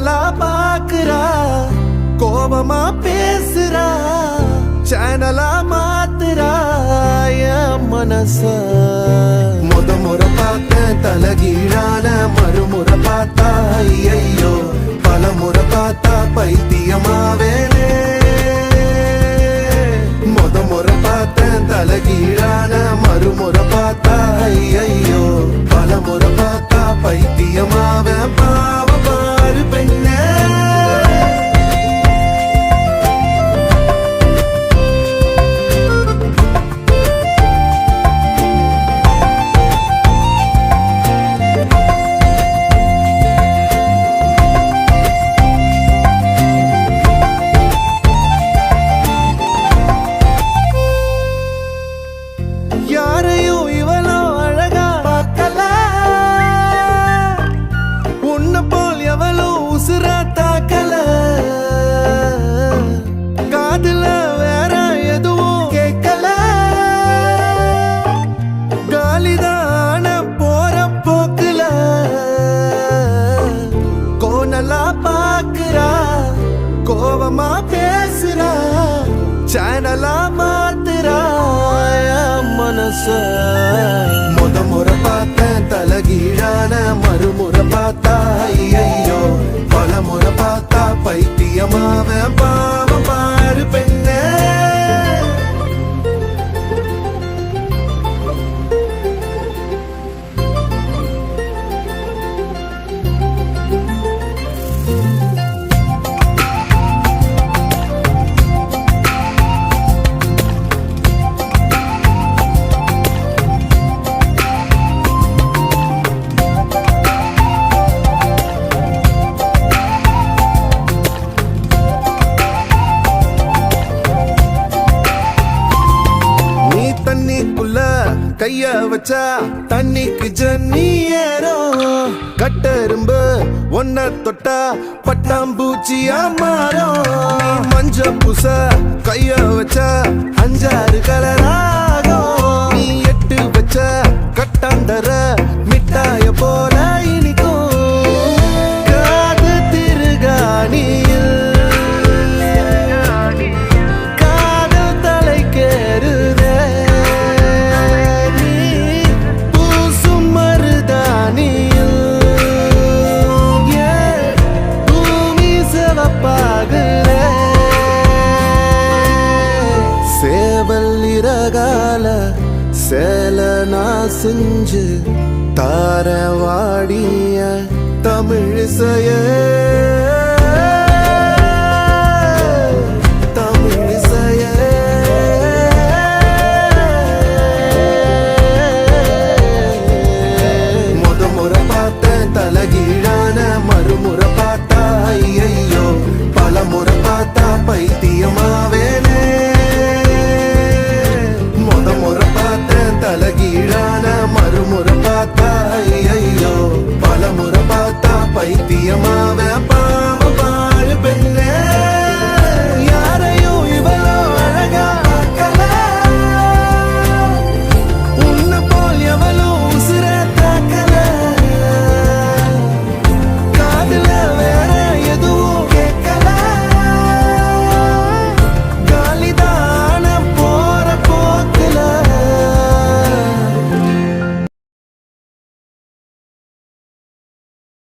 கோணலா பாக்குறா கோபமா பேசுறா சேனலா மாத்துறா என் மனச முறை பார்த்த தலகீழான மறுமுறை பார்த்தா ஐயோ பல முறை பார்த்தா பைத்தியமாவேனே முறை பார்த்த தலகீழான மறுமுறை பார்த்தா ஐயோ பல முறை பார்த்தா பைத்தியமாவே பாவ பாரு பெண்ணே யாரையும் இவளோ அழகா பார்க்கல உன்ன போல் எவளோ உசுரா தாக்கல காதுல வேற எதுவும் கேட்கல காலிதான போற போக்குல கோணலா பாக்குறா கோவமா பேசுறா சேனலா மாத்துறா மனச முறை பார்த்தேன் தலகீழான மறுமுறை பார்த்தா ஐயோ பல முறை பார்த்தா பைத்தியமாவ பாவ பாரு பெண்ணே தண்ணிக்குள்ள கைய வச்சா தண்ணிக்கு ஜன்னி ஏறும் கட்டெரும்பு ஒன்ன தொட்டா பட்டாம்பூச்சியா மாறும் மஞ்ச பூச கைய வச்சா 5-6 கலராகும் நீ எட்டு வச்ச கட்டாந்தர மிட்டாய போல இனிக்கும் காது திருகாணியில் காதல் தலைக்கேறுதே சேவல் சேல நான் செஞ்சு தார வாடிய தமிழிசையே